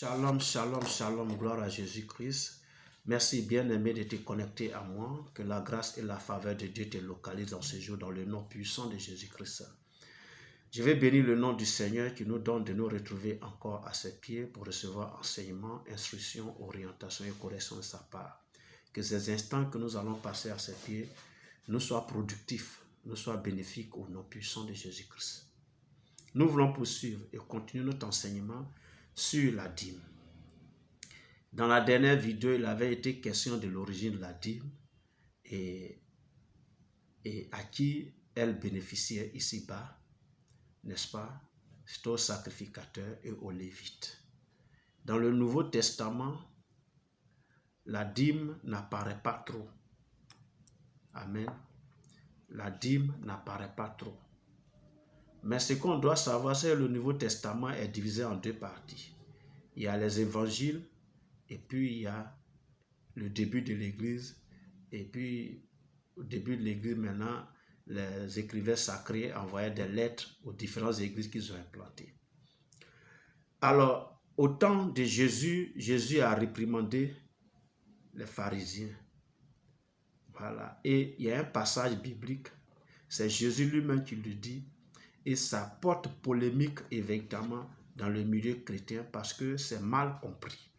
Shalom, shalom, shalom, gloire à Jésus-Christ. Merci bien-aimé de te connecter à moi. Que la grâce et la faveur de Dieu te localisent en ce jour dans le nom puissant de Jésus-Christ. Je vais bénir le nom du Seigneur qui nous donne de nous retrouver encore à ses pieds pour recevoir enseignement, instruction, orientation et correction de sa part. Que ces instants que nous allons passer à ses pieds nous soient productifs, nous soient bénéfiques au nom puissant de Jésus-Christ. Nous voulons poursuivre et continuer notre enseignement sur la dîme. Dans la dernière vidéo, il avait été question de l'origine de la dîme et à qui elle bénéficiait ici-bas, n'est-ce pas? C'est aux sacrificateurs et aux Lévites. Dans le Nouveau Testament, la dîme n'apparaît pas trop. Amen. La dîme n'apparaît pas trop. Mais ce qu'on doit savoir, c'est que le Nouveau Testament est divisé en deux parties. Il y a les évangiles et puis il y a le début de l'Église. Et puis au début de l'Église, maintenant, les écrivains sacrés envoyaient des lettres aux différentes églises qu'ils ont implantées. Alors, au temps de Jésus, Jésus a réprimandé les pharisiens. Voilà. Et il y a un passage biblique, c'est Jésus lui-même qui le dit. Et ça porte polémique évidemment dans le milieu chrétien parce que c'est mal compris.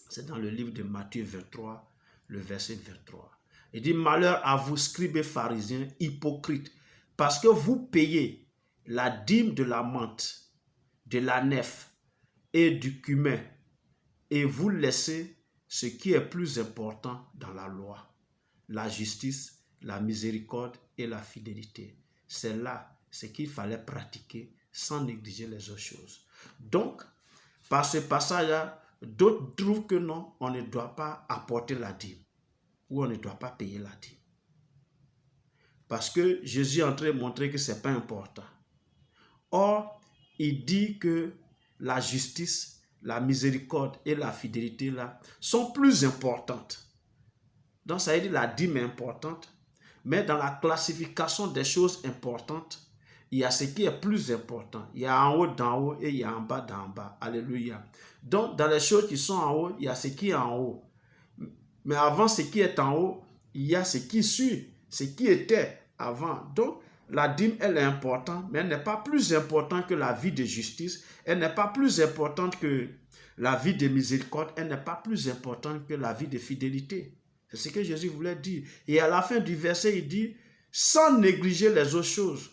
C'est dans le livre de Matthieu 23, le verset 23. Il dit, malheur à vous, scribes et pharisiens, hypocrites, parce que vous payez la dîme de la menthe, de la nef et du cumin, et vous laissez ce qui est plus important dans la loi, la justice, la miséricorde et la fidélité. C'est là ce qu'il fallait pratiquer sans négliger les autres choses. Donc, par ce passage-là, d'autres trouvent que non, on ne doit pas apporter la dîme ou on ne doit pas payer la dîme. Parce que Jésus est en train de montrer que ce n'est pas important. Or, il dit que la justice, la miséricorde et la fidélité là sont plus importantes. Donc, ça veut dire que la dîme est importante, mais dans la classification des choses importantes, il y a ce qui est plus important. Il y a en haut d'en haut et il y a en bas d'en bas. Alléluia. Donc, dans les choses qui sont en haut, il y a ce qui est en haut. Mais avant ce qui est en haut, il y a ce qui suit, ce qui était avant. Donc, la dîme, elle est importante, mais elle n'est pas plus importante que la vie de justice. Elle n'est pas plus importante que la vie de miséricorde. Elle n'est pas plus importante que la vie de fidélité. C'est ce que Jésus voulait dire. Et à la fin du verset, il dit, sans négliger les autres choses.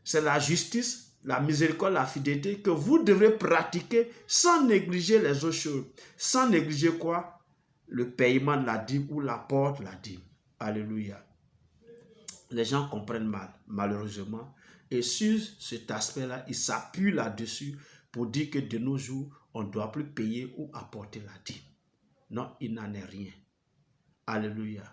C'est la justice, la miséricorde, la fidélité que vous devrez pratiquer sans négliger les autres choses. Sans négliger quoi? Le paiement de la dîme ou l'apport de la dîme. Alléluia. Les gens comprennent mal, malheureusement. Et sur cet aspect-là, ils s'appuient là-dessus pour dire que de nos jours, on ne doit plus payer ou apporter la dîme. Non, il n'en est rien. Alléluia.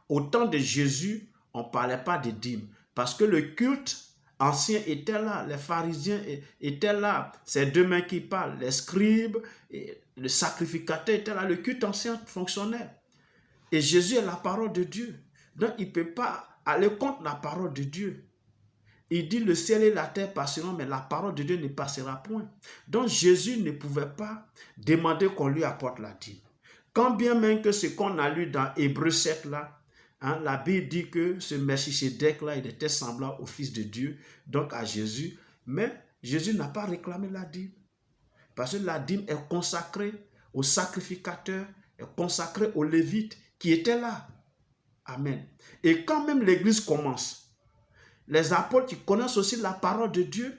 Au temps de Jésus, on ne parlait pas de dîme parce que le culte ancien était là, les pharisiens étaient là, c'est deux mains qui parlent, les scribes, et le sacrificateur était là, le culte ancien fonctionnait. Et Jésus est la parole de Dieu. Donc il ne peut pas aller contre la parole de Dieu. Il dit le ciel et la terre passeront, mais la parole de Dieu ne passera point. Donc Jésus ne pouvait pas demander qu'on lui apporte la dîme. Quand bien même que ce qu'on a lu dans Hébreux 7 là, hein, la Bible dit que ce Melchisédek-là, il était semblant au Fils de Dieu, donc à Jésus. Mais Jésus n'a pas réclamé la dîme. Parce que la dîme est consacrée aux sacrificateurs, est consacrée aux Lévites qui étaient là. Amen. Et quand même l'Église commence, les apôtres qui connaissent aussi la parole de Dieu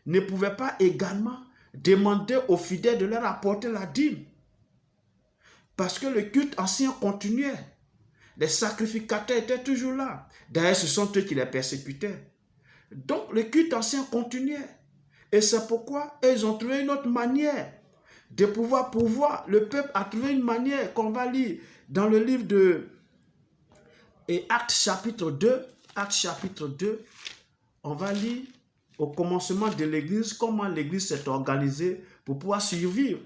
ne pouvaient pas également demander aux fidèles de leur apporter la dîme. Parce que le culte ancien continuait. Les sacrificateurs étaient toujours là. D'ailleurs, ce sont eux qui les persécutaient. Donc, le culte ancien continuait. Et c'est pourquoi ils ont trouvé une autre manière de pouvoir pourvoir. Le peuple a trouvé une manière qu'on va lire dans le livre de Actes chapitre 2. Actes chapitre 2, on va lire au commencement de l'Église comment l'Église s'est organisée pour pouvoir survivre.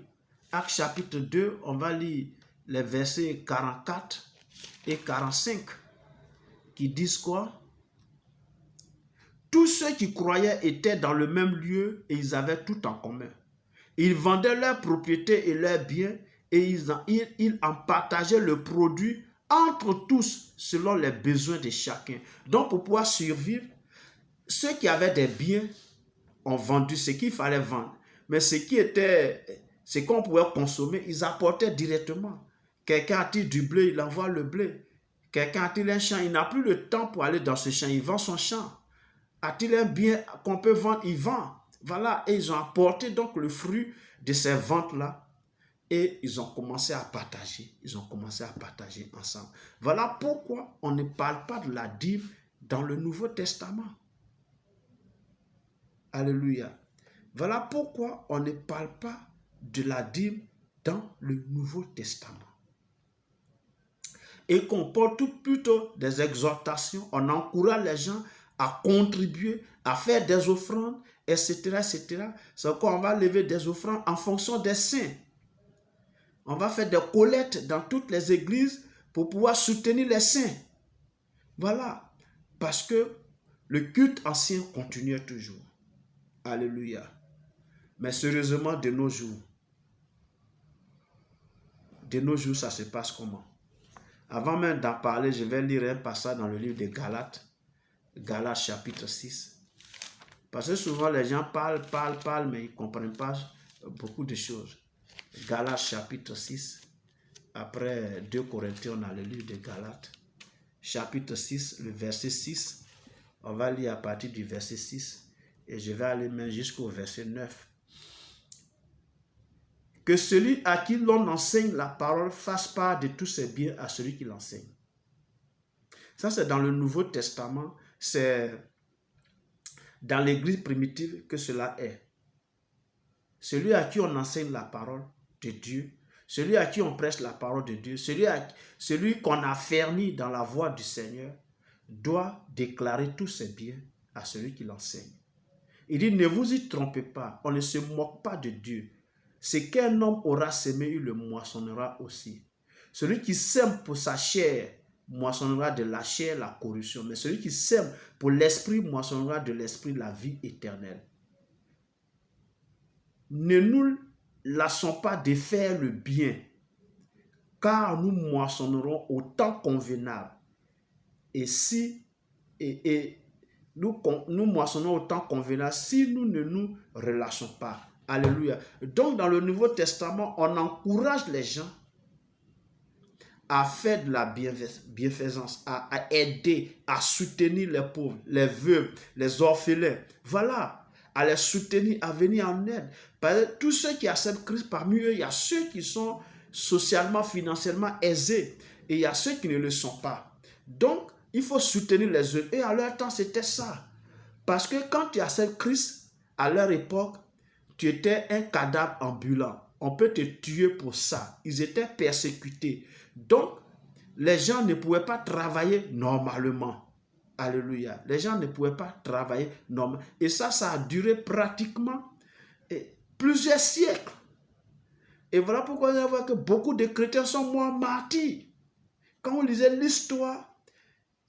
Actes chapitre 2, on va lire les versets 44 et 45 qui disent quoi? Tous ceux qui croyaient étaient dans le même lieu et ils avaient tout en commun. Ils vendaient leurs propriétés et leurs biens et ils en partageaient le produit entre tous selon les besoins de chacun. Donc pour pouvoir survivre, ceux qui avaient des biens ont vendu ce qu'il fallait vendre. Mais ce qu'on pouvait consommer, ils apportaient directement. Quelqu'un a-t-il du blé, il envoie le blé. Quelqu'un a-t-il un champ, il n'a plus le temps pour aller dans ce champ, il vend son champ. A-t-il un bien qu'on peut vendre, il vend. Voilà, et ils ont apporté donc le fruit de ces ventes-là. Et ils ont commencé à partager. Ils ont commencé à partager ensemble. Voilà pourquoi on ne parle pas de la dîme dans le Nouveau Testament. Alléluia. Voilà pourquoi on ne parle pas de la dîme dans le Nouveau Testament. Et qu'on porte plutôt des exhortations, on encourage les gens à contribuer, à faire des offrandes, etc. etc. C'est qu'on va lever des offrandes en fonction des saints. On va faire des collectes dans toutes les églises pour pouvoir soutenir les saints. Voilà. Parce que le culte ancien continuait toujours. Alléluia. Mais sérieusement, de nos jours, ça se passe comment? Avant même d'en parler, je vais lire un passage dans le livre de Galates, Galates chapitre 6. Parce que souvent les gens parlent, mais ils ne comprennent pas beaucoup de choses. Galates chapitre 6. Après 2 Corinthiens, on a le livre de Galates. Chapitre 6, le verset 6. On va lire à partir du verset 6. Et je vais aller même jusqu'au verset 9. Que celui à qui l'on enseigne la parole fasse part de tous ses biens à celui qui l'enseigne. Ça, c'est dans le Nouveau Testament. C'est dans l'Église primitive que cela est. Celui à qui on enseigne la parole de Dieu, celui à qui on prêche la parole de Dieu, celui qu'on a fermi dans la voie du Seigneur, doit déclarer tous ses biens à celui qui l'enseigne. Il dit, ne vous y trompez pas, on ne se moque pas de Dieu. Ce qu'un homme aura semé, il le moissonnera aussi. Celui qui sème pour sa chair moissonnera de la chair la corruption, mais celui qui sème pour l'esprit moissonnera de l'esprit la vie éternelle. Ne nous lassons pas de faire le bien, car nous moissonnerons au temps convenable. Nous moissonnons au temps convenable si nous ne nous relâchons pas. Alléluia. Donc dans le Nouveau Testament, on encourage les gens à faire de la bienfaisance, à aider, à soutenir les pauvres, les veuves, les orphelins. Voilà, à les soutenir, à venir en aide. Parce que tous ceux qui acceptent Christ, parmi eux, il y a ceux qui sont socialement, financièrement aisés et il y a ceux qui ne le sont pas. Donc, il faut soutenir les autres. Et à leur temps, c'était ça. Parce que quand tu acceptes Christ, à leur époque, tu étais un cadavre ambulant. On peut te tuer pour ça. Ils étaient persécutés. Donc, les gens ne pouvaient pas travailler normalement. Alléluia. Les gens ne pouvaient pas travailler normalement. Et ça a duré pratiquement plusieurs siècles. Et voilà pourquoi on voit que beaucoup de chrétiens sont morts martyrs. Quand on lisait l'histoire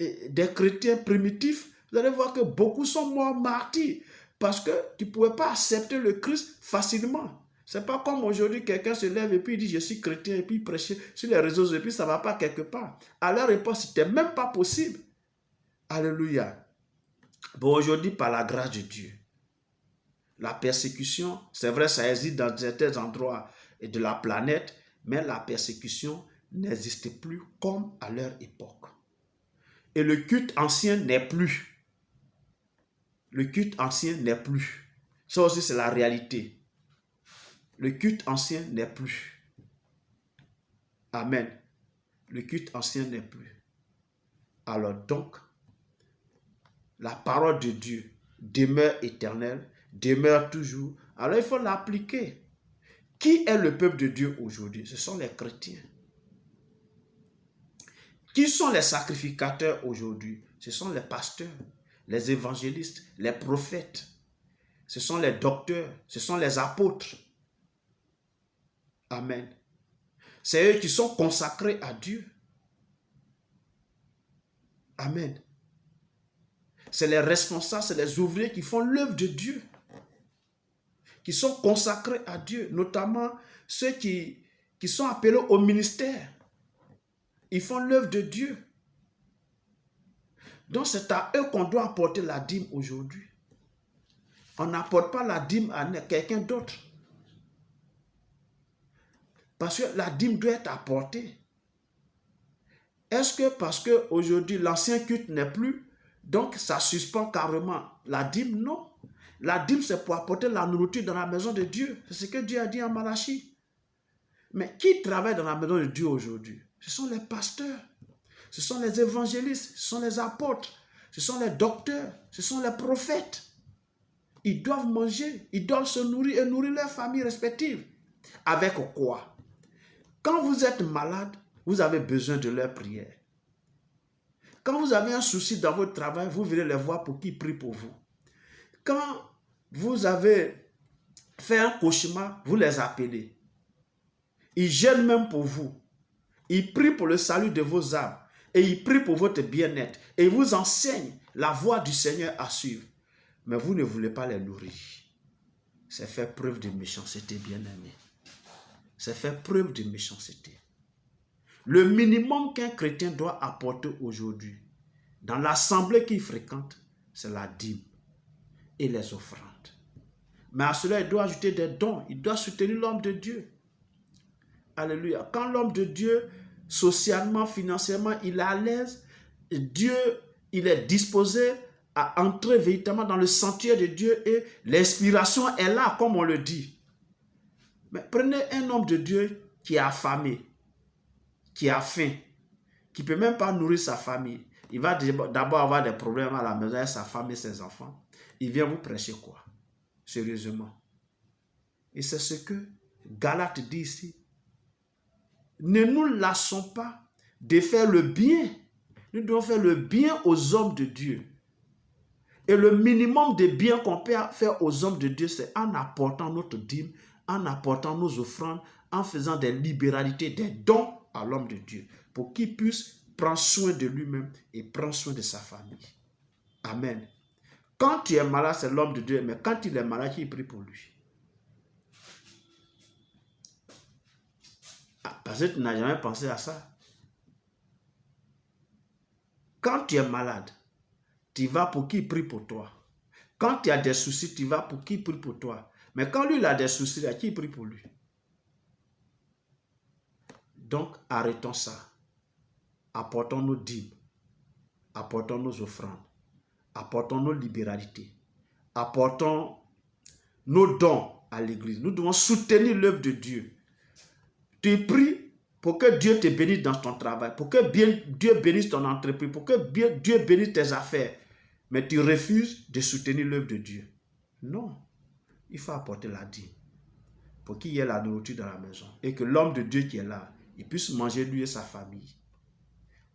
des chrétiens primitifs, vous allez voir que beaucoup sont morts martyrs. Parce que tu ne pouvais pas accepter le Christ facilement. Ce n'est pas comme aujourd'hui, quelqu'un se lève et puis il dit « je suis chrétien » et puis il prêche sur les réseaux et puis ça ne va pas quelque part. À leur époque, ce n'était même pas possible. Alléluia. Bon, aujourd'hui, par la grâce de Dieu, la persécution, c'est vrai, ça existe dans certains endroits de la planète, mais la persécution n'existe plus comme à leur époque. Et le culte ancien n'est plus. Le culte ancien n'est plus. Ça aussi, c'est la réalité. Le culte ancien n'est plus. Amen. Le culte ancien n'est plus. Alors donc, la parole de Dieu demeure éternelle, demeure toujours. Alors il faut l'appliquer. Qui est le peuple de Dieu aujourd'hui? Ce sont les chrétiens. Qui sont les sacrificateurs aujourd'hui? Ce sont les pasteurs, les évangélistes, les prophètes. Ce sont les docteurs, ce sont les apôtres. Amen. C'est eux qui sont consacrés à Dieu. Amen. C'est les responsables, c'est les ouvriers qui font l'œuvre de Dieu. qui sont consacrés à Dieu, notamment ceux qui sont appelés au ministère. Ils font l'œuvre de Dieu. Donc c'est à eux qu'on doit apporter la dîme aujourd'hui. On n'apporte pas la dîme à quelqu'un d'autre. Parce que la dîme doit être apportée. Est-ce que parce qu'aujourd'hui l'ancien culte n'est plus, donc ça suspend carrément la dîme? Non. La dîme, c'est pour apporter la nourriture dans la maison de Dieu. C'est ce que Dieu a dit en Malachie. Mais qui travaille dans la maison de Dieu aujourd'hui? Ce sont les pasteurs, ce sont les évangélistes, ce sont les apôtres, ce sont les docteurs, ce sont les prophètes. Ils doivent manger, ils doivent se nourrir et nourrir leurs familles respectives. Avec quoi? Quand vous êtes malade, vous avez besoin de leur prière. Quand vous avez un souci dans votre travail, vous venez les voir pour qu'ils prient pour vous. Quand vous avez fait un cauchemar, vous les appelez. Ils gênent même pour vous. Ils prient pour le salut de vos âmes. Et ils prient pour votre bien-être. Et ils vous enseignent la voie du Seigneur à suivre. Mais vous ne voulez pas les nourrir. C'est faire preuve de méchanceté, bien-aimé. C'est faire preuve de méchanceté. Le minimum qu'un chrétien doit apporter aujourd'hui, dans l'assemblée qu'il fréquente, c'est la dîme et les offrandes. Mais à cela, il doit ajouter des dons. Il doit soutenir l'homme de Dieu. Alléluia. Quand l'homme de Dieu, socialement, financièrement, il est à l'aise, Dieu, il est disposé à entrer véritablement dans le sanctuaire de Dieu et l'inspiration est là, comme on le dit. Mais prenez un homme de Dieu qui est affamé, qui a faim, qui ne peut même pas nourrir sa famille. Il va d'abord avoir des problèmes à la maison avec sa femme et ses enfants. Il vient vous prêcher quoi? Sérieusement. Et c'est ce que Galate dit ici. Ne nous lassons pas de faire le bien. Nous devons faire le bien aux hommes de Dieu. Et le minimum de bien qu'on peut faire aux hommes de Dieu, c'est en apportant notre dîme, en apportant nos offrandes, en faisant des libéralités, des dons à l'homme de Dieu, pour qu'il puisse prendre soin de lui-même et prendre soin de sa famille. Amen. Quand tu es malade, c'est l'homme de Dieu, mais quand il est malade, il prie pour lui. Parce que tu n'as jamais pensé à ça. Quand tu es malade, tu vas pour qu'il prie pour toi. Quand tu as des soucis, tu vas pour qu'il prie pour toi. Mais quand lui, il a des soucis, qui prie pour lui? Donc, arrêtons ça. Apportons nos dîmes. Apportons nos offrandes. Apportons nos libéralités. Apportons nos dons à l'église. Nous devons soutenir l'œuvre de Dieu. Tu pries pour que Dieu te bénisse dans ton travail, pour que Dieu bénisse ton entreprise, pour que Dieu bénisse tes affaires. Mais tu refuses de soutenir l'œuvre de Dieu. Non. Il faut apporter la dîme pour qu'il y ait la nourriture dans la maison et que l'homme de Dieu qui est là, il puisse manger lui et sa famille.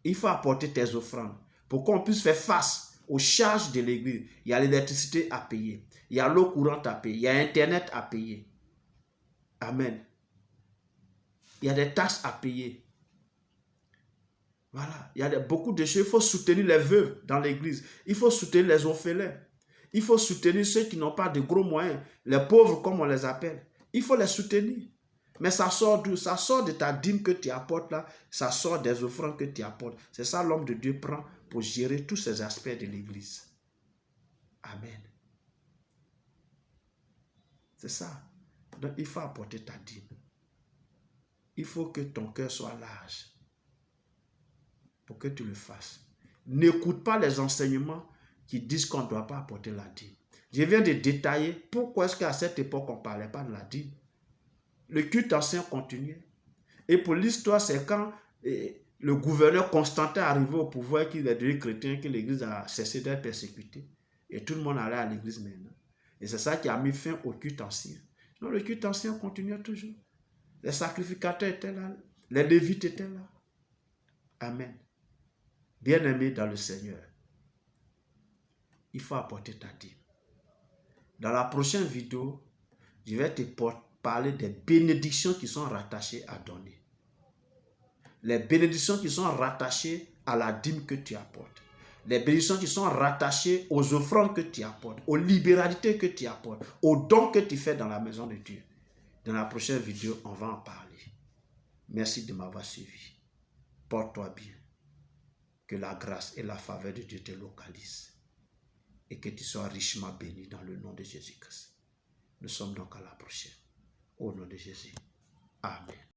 Il faut apporter tes offrandes pour qu'on puisse faire face aux charges de l'église. Il y a l'électricité à payer, il y a l'eau courante à payer, il y a Internet à payer. Amen. Il y a des taxes à payer. Voilà, il y a beaucoup de choses. Il faut soutenir les veuves dans l'église. Il faut soutenir les orphelins. Il faut soutenir ceux qui n'ont pas de gros moyens, les pauvres comme on les appelle. Il faut les soutenir. Mais ça sort d'où? Ça sort de ta dîme que tu apportes là, ça sort des offrandes que tu apportes. C'est ça l'homme de Dieu prend pour gérer tous ces aspects de l'église. Amen. C'est ça. Donc il faut apporter ta dîme. Il faut que ton cœur soit large pour que tu le fasses. N'écoute pas les enseignements qui disent qu'on ne doit pas apporter la dîme. Je viens de détailler pourquoi est-ce qu'à cette époque, on ne parlait pas de la dîme. Le culte ancien continuait. Et pour l'histoire, c'est quand le gouverneur Constantin est arrivé au pouvoir, qu'il est devenu chrétien, que l'église a cessé d'être persécutée. Et tout le monde allait à l'église maintenant. Et c'est ça qui a mis fin au culte ancien. Donc le culte ancien continuait toujours. Les sacrificateurs étaient là. Les lévites étaient là. Amen. Bien-aimé dans le Seigneur, il faut apporter ta dîme. Dans la prochaine vidéo, je vais te parler des bénédictions qui sont rattachées à donner. Les bénédictions qui sont rattachées à la dîme que tu apportes. Les bénédictions qui sont rattachées aux offrandes que tu apportes, aux libéralités que tu apportes, aux dons que tu fais dans la maison de Dieu. Dans la prochaine vidéo, on va en parler. Merci de m'avoir suivi. Porte-toi bien. Que la grâce et la faveur de Dieu te localisent. Et que tu sois richement béni dans le nom de Jésus-Christ. Nous sommes donc à la prochaine. Au nom de Jésus. Amen.